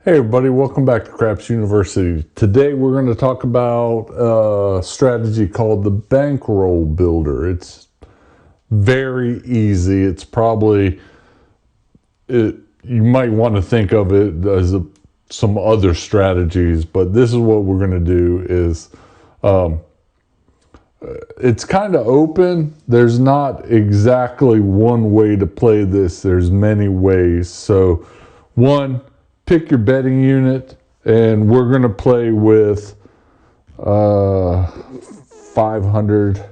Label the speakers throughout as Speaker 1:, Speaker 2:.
Speaker 1: Hey everybody, welcome back to Craps University. Today we're going to talk about a strategy called the Bankroll Builder. It's very easy. It's probably, you might want to think of it as some other strategies, but this is what we're going to do is, it's kind of open. There's not exactly one way to play this. There's many ways. So one, pick your betting unit, and we're going to play with 500,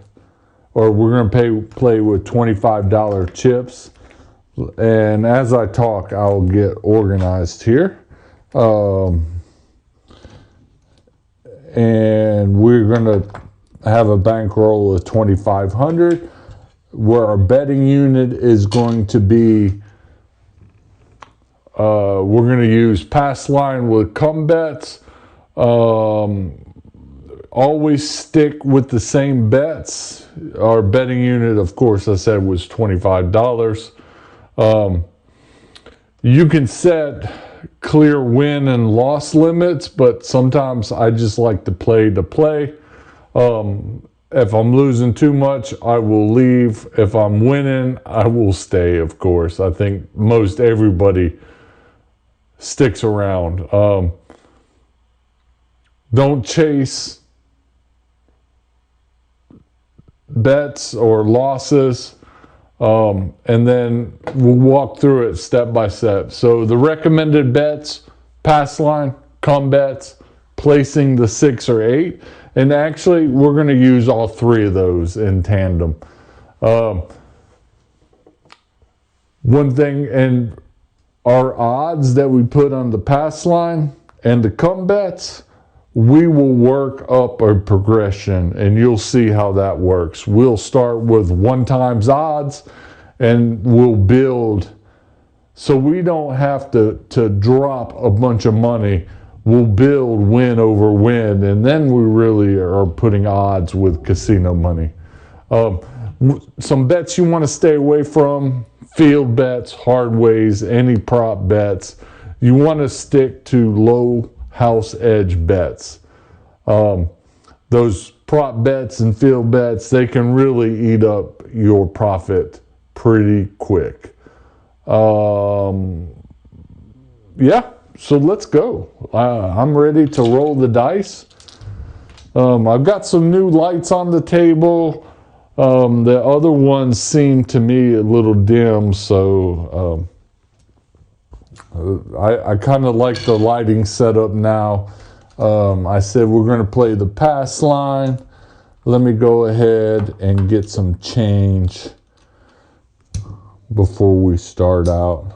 Speaker 1: or we're going to play with $25 chips. And as I talk, I'll get organized here. And we're going to have a bankroll of 2,500, where our betting unit is going to be, we're going to use pass line with come bets. Always stick with the same bets. Our betting unit, of course, I said was $25. You can set clear win and loss limits, but sometimes I just like to play to play. If I'm losing too much, I will leave. If I'm winning, I will stay, of course. I think most everybody sticks around. Don't chase bets or losses. And then we'll walk through it step by step. So the recommended bets: pass line, come bets, placing the 6 or 8. And actually, we're going to use all 3 of those in tandem. One thing, and our odds that we put on the pass line and the come bets, we will work up a progression, and you'll see how that works. We'll start with 1 times odds, and we'll build, so we don't have to drop a bunch of money. We'll build win over win, and then we really are putting odds with casino money. Some bets you want to stay away from: field bets, hard ways, any prop bets. You want to stick to low house edge bets. Those prop bets and field bets, they can really eat up your profit pretty quick. Yeah, so let's go. I'm ready to roll the dice. I've got some new lights on the table. The other ones seem to me a little dim, so I kind of like the lighting setup now. I said we're going to play the pass line. Let me go ahead and get some change before we start out.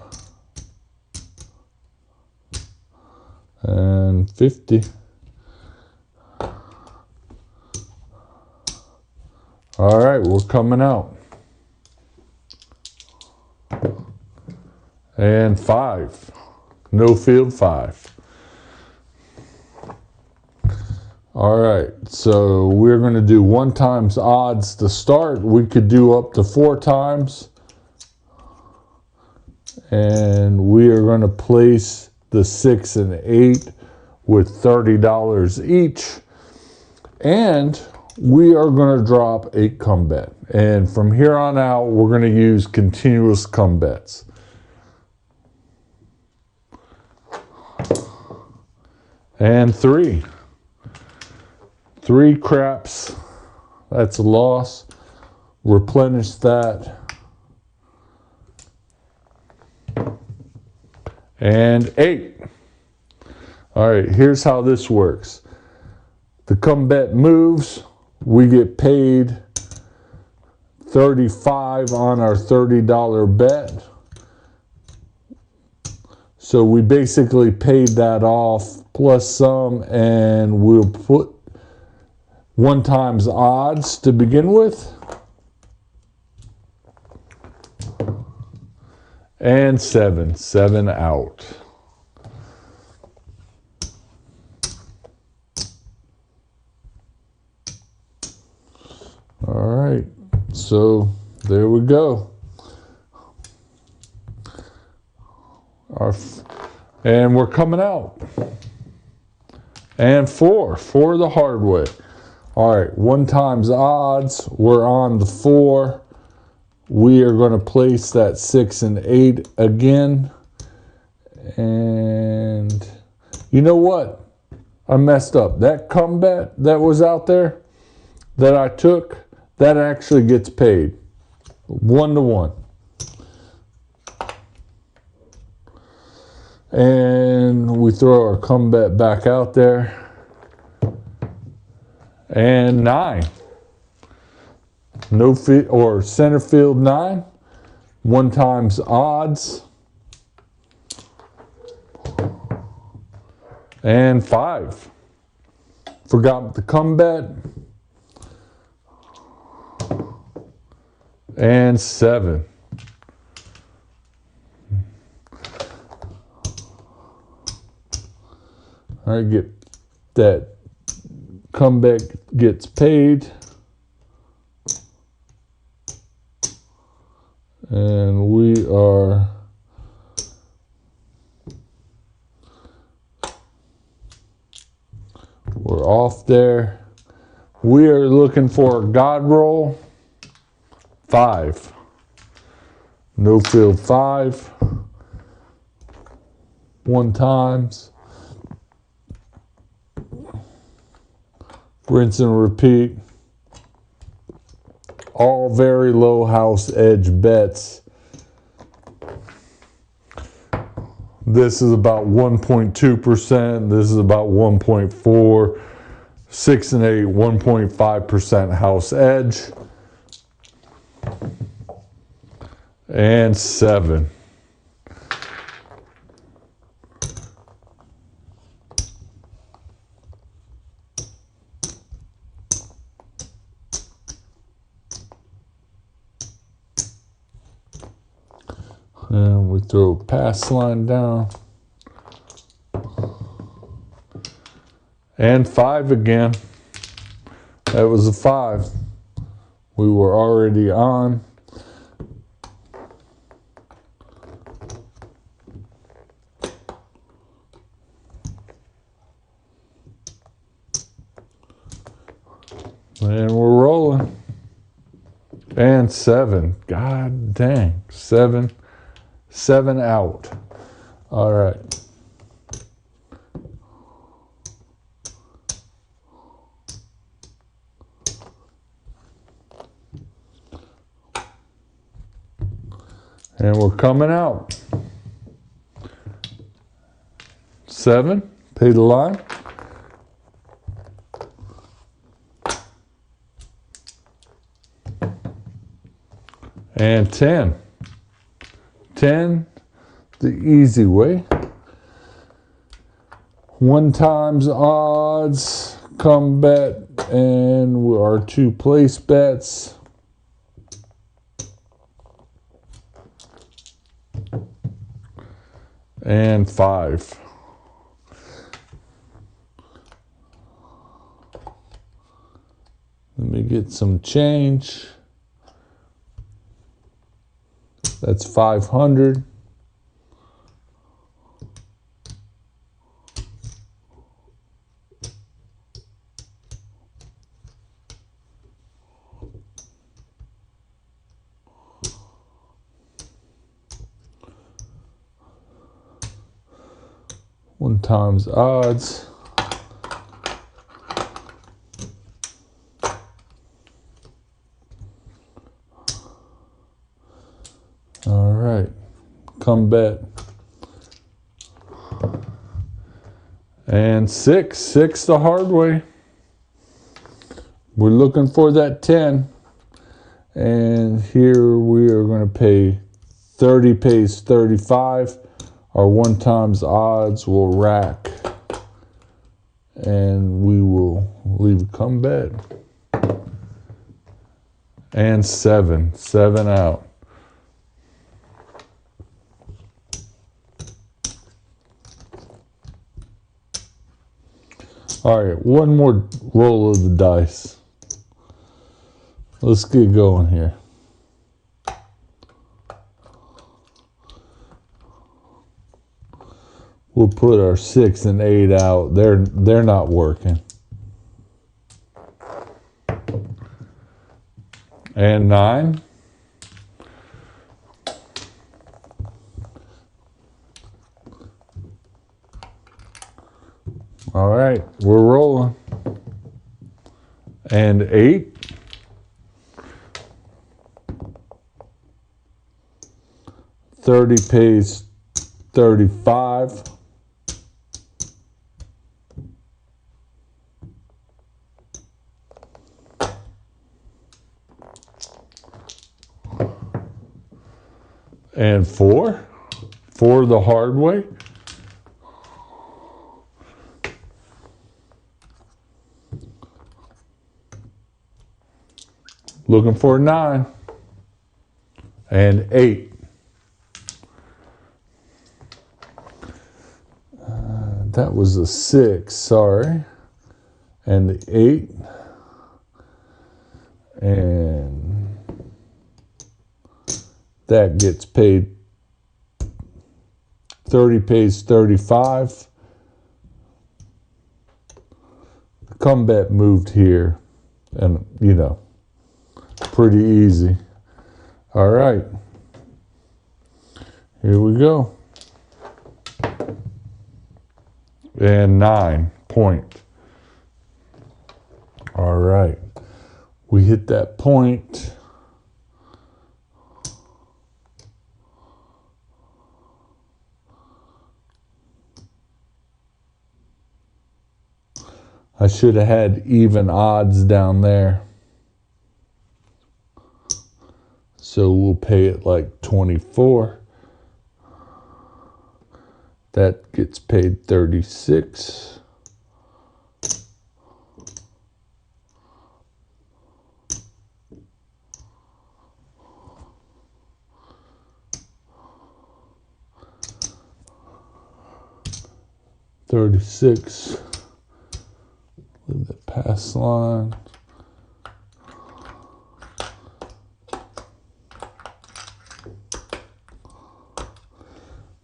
Speaker 1: And 50. All right, we're coming out. And 5. No field 5. All right, so we're going to do 1 times odds to start. We could do up to 4 times. And we are going to place the 6 and 8 with $30 each. And we are going to drop a come bet. And from here on out, we're going to use continuous come bets. And 3. 3 craps. That's a loss. Replenish that. And 8. All right, here's how this works. The come bet moves. We get paid $35 on our $30 bet. So we basically paid that off plus some, and we'll put 1 times odds to begin with. And 7 out. All right, so there we go. And we're coming out. And 4 the hard way. All right, 1 times odds. We're on the 4. We are going to place that 6 and 8 again. And you know what? I messed up. That come bet that was out there that I took, that actually gets paid 1 to 1. And we throw our come bet back out there. And 9. No field or center field 9. 1 times odds. And 5. Forgot the come bet. And 7. All right, get that comeback gets paid. And we're off there. We are looking for a God roll 5. No field 5. 1 times. Rinse and repeat. All very low house edge bets. This is about 1.2%. This is about 1.4. 6 and 8, 1.5% house edge. And 7. And we throw a pass line down. And 5 again. That was a 5. We were already on. And we're rolling. And 7. God dang. 7 out. All right. And we're coming out. 7. Pay the line. And 10. 10, the easy way. 1 times odds, come bet, and our 2 place bets. And 5. Let me get some change. That's 500. One times odds. All right, come bet. And 6 the hard way. We're looking for that 10. And here we are going to pay 30 pays 35. Our 1 times odds will rack. And we will leave a come bet. And 7 out. All right, one more roll of the dice. Let's get going here. put our 6 and 8 out. They're not working. And 9. All right, we're rolling. And 8. $30 pays $35. And 4 the hard way. Looking for 9. And 8. That was a 6, sorry. And the 8. And that gets paid. 30 pays 35. The come bet moved here. And, you know, pretty easy. All right. Here we go. And 9 point. All right. We hit that point. I should have had even odds down there. So we'll pay it like 24. That gets paid 36. $36. Leave the pass line.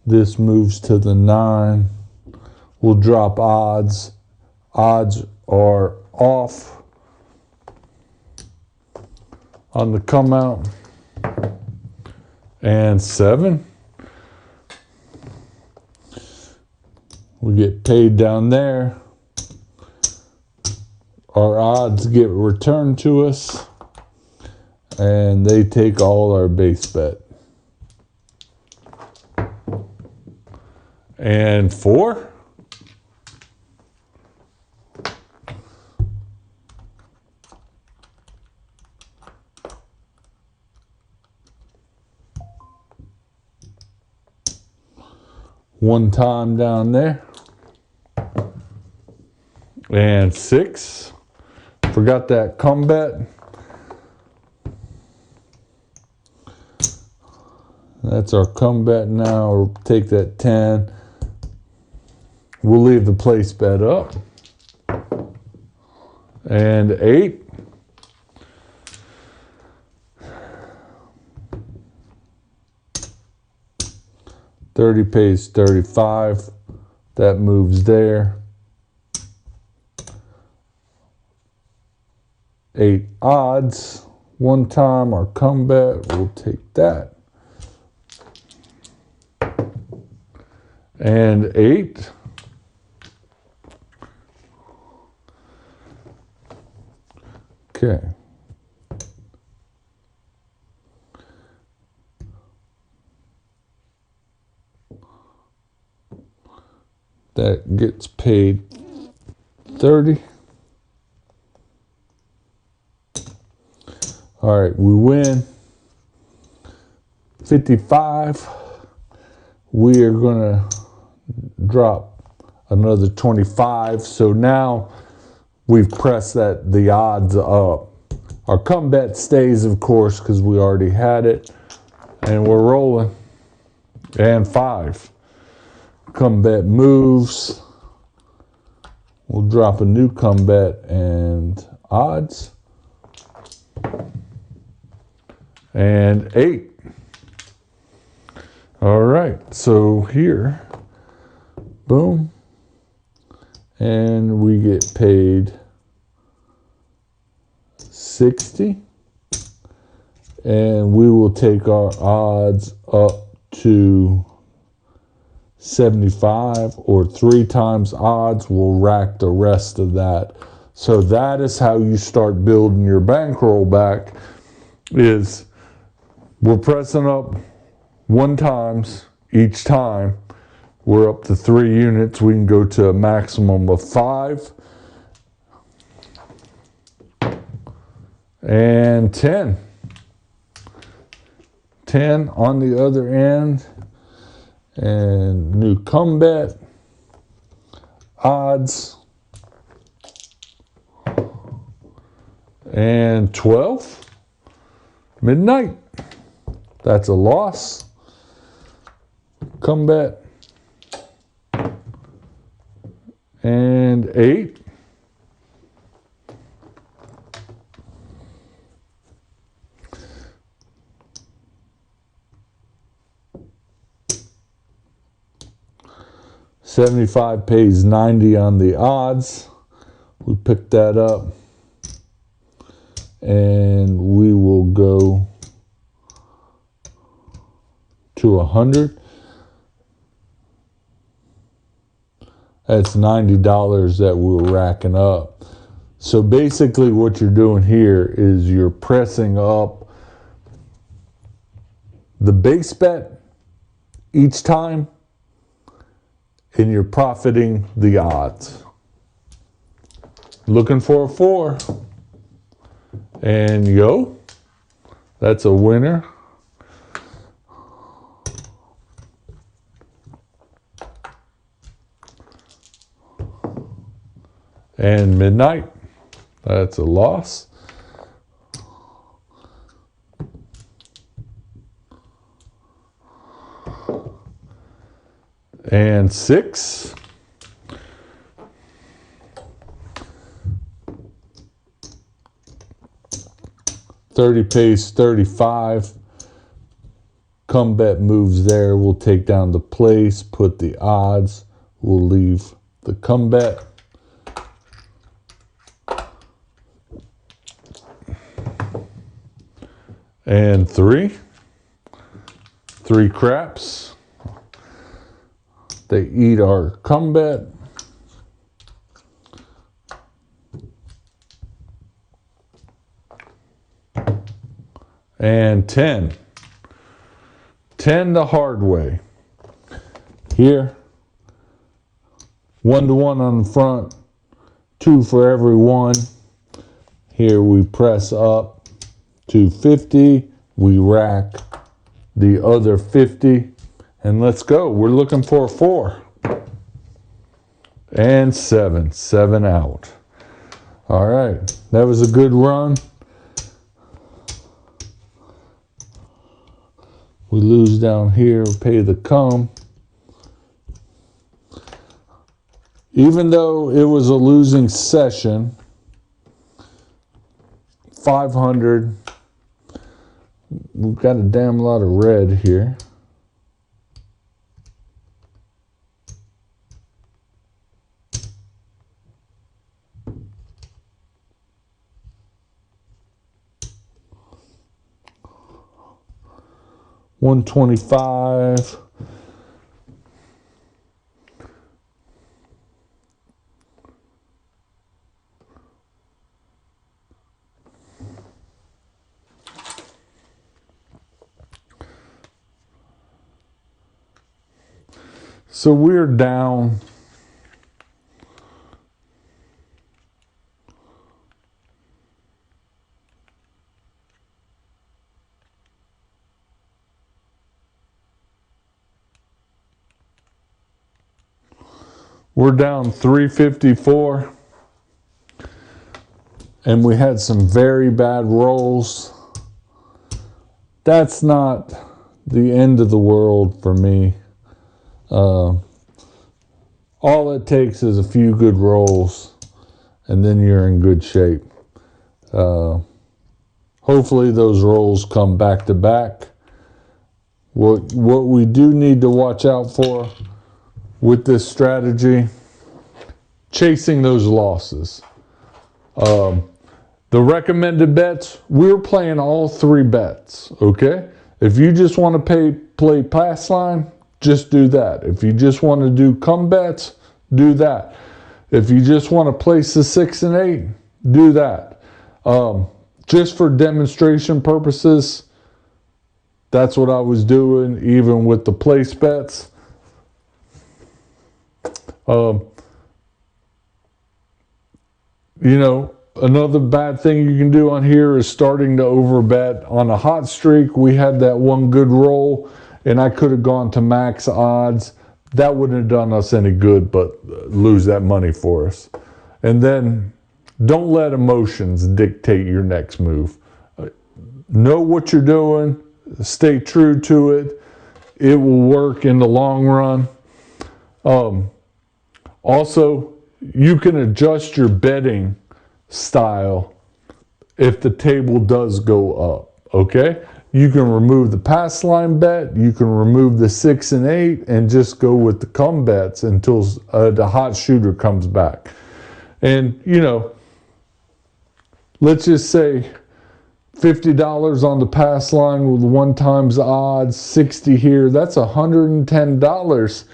Speaker 1: This moves to the 9. We'll drop odds. Odds are off on the come out. And 7. We get paid down there. Our odds get returned to us. And they take all our base bet. And 4. One time down there. And 6. Forgot that come bet. That's our come bet now. We'll take that 10. We'll leave the place bet up. And 8. $30 pays $35. That moves there. 8 odds. One time our come bet. We'll take that. And 8. Okay. That gets paid 30. All right, we win 55. We are going to drop another 25. So now we've pressed the odds up. Our come bet stays, of course, because we already had it. And we're rolling. And 5. Come bet moves. We'll drop a new come bet and odds. And 8. All right, so here Boom. And we get paid 60. And we will take our odds up to 75, or 3 times odds. We'll rack the rest of that. So that is how you start building your bankroll back. Is we're pressing up 1 times each time. We're up to 3 units. We can go to a maximum of 5 and 10. 10 on the other end, and new come bet, odds, and 12, midnight. That's a loss. Come bet, and 8. $75 pays 90 on the odds. We pick that up, and we will go to 100. That's $90 that we're racking up. So basically what you're doing here is you're pressing up the base bet each time, and you're profiting the odds. Looking for a 4. And yo, that's a winner. And midnight, that's a loss. And 6. $30 pays 35. Come bet moves there. We'll take down the place, put the odds. We'll leave the come bet. And 3. 3 craps. They eat our come bet. And 10. 10 the hard way. Here, 1 to 1 on the front, 2 for every 1. Here we press up to 50. We rack the other 50. And let's go. We're looking for a 4. And 7. 7 out. All right. That was a good run. We lose down here, pay the come. Even though it was a losing session, 500. We've got a damn lot of red here. $125. So we're down $354, and we had some very bad rolls. That's not the end of the world for me. All it takes is a few good rolls, and then you're in good shape. Hopefully those rolls come back to back. What we do need to watch out for with this strategy, chasing those losses. The recommended bets, we're playing all 3 bets, okay? If you just want to play pass line, just do that. If you just want to do come bets, do that. If you just want to place the 6 and 8, do that. Just for demonstration purposes, that's what I was doing, even with the place bets. You know, another bad thing you can do on here is starting to overbet. On a hot streak, we had that one good roll, and I could have gone to max odds. That wouldn't have done us any good, but lose that money for us. And then don't let emotions dictate your next move. Know what you're doing. Stay true to it. It will work in the long run. Also, you can adjust your betting style if the table does go up, okay? You can remove the pass line bet, you can remove the 6 and 8, and just go with the come bets until the hot shooter comes back. And, you know, let's just say $50 on the pass line with 1 times odds, 60 here. That's $110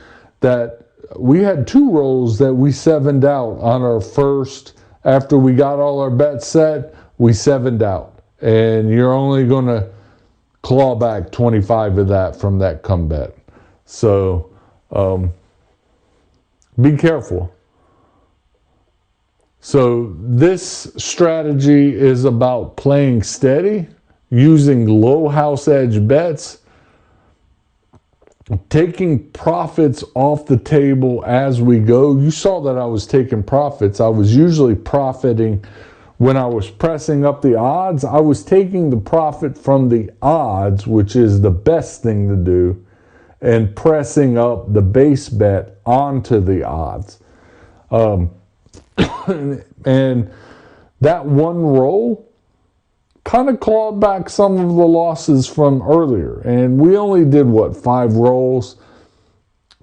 Speaker 1: that we had 2 rolls that we 7'd out on our first. After we got all our bets set, we 7'd out. And you're only going to claw back 25 of that from that come bet. So be careful. So this strategy is about playing steady, using low house edge bets, taking profits off the table as we go. You saw that I was taking profits. I was usually profiting when I was pressing up the odds. I was taking the profit from the odds, which is the best thing to do, and pressing up the base bet onto the odds. And that one roll kind of clawed back some of the losses from earlier. And we only did, 5 rolls?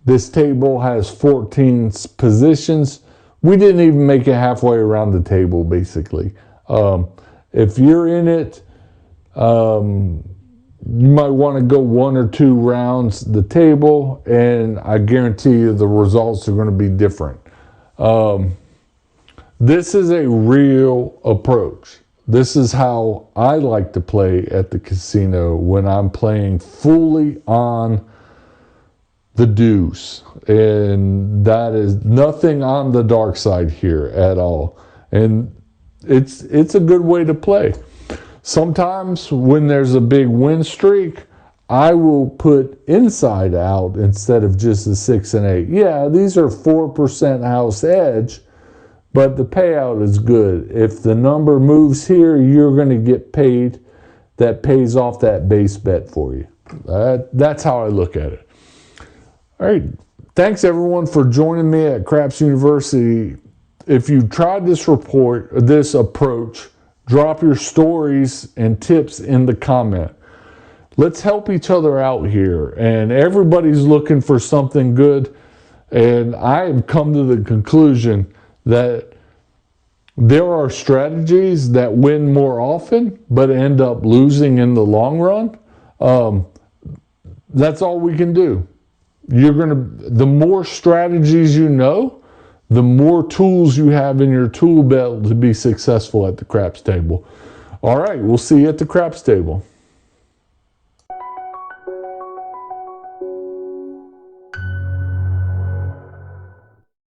Speaker 1: This table has 14 positions. We didn't even make it halfway around the table, basically. If you're in it, you might want to go 1 or 2 rounds the table, and I guarantee you the results are going to be different. This is a real approach. This is how I like to play at the casino when I'm playing fully on the deuce. And that is nothing on the dark side here at all. And it's a good way to play. Sometimes when there's a big win streak, I will put inside out instead of just the 6 and 8. Yeah, these are 4% house edge, but the payout is good. If the number moves here, you're going to get paid. That pays off that base bet for you. That's how I look at it. All right. Thanks, everyone, for joining me at Craps University. If you tried this approach, drop your stories and tips in the comment. Let's help each other out here. And everybody's looking for something good. And I have come to the conclusion that there are strategies that win more often but end up losing in the long run. That's all we can do. The more strategies you know, the more tools you have in your tool belt to be successful at the craps table. All right, we'll see you at the craps table.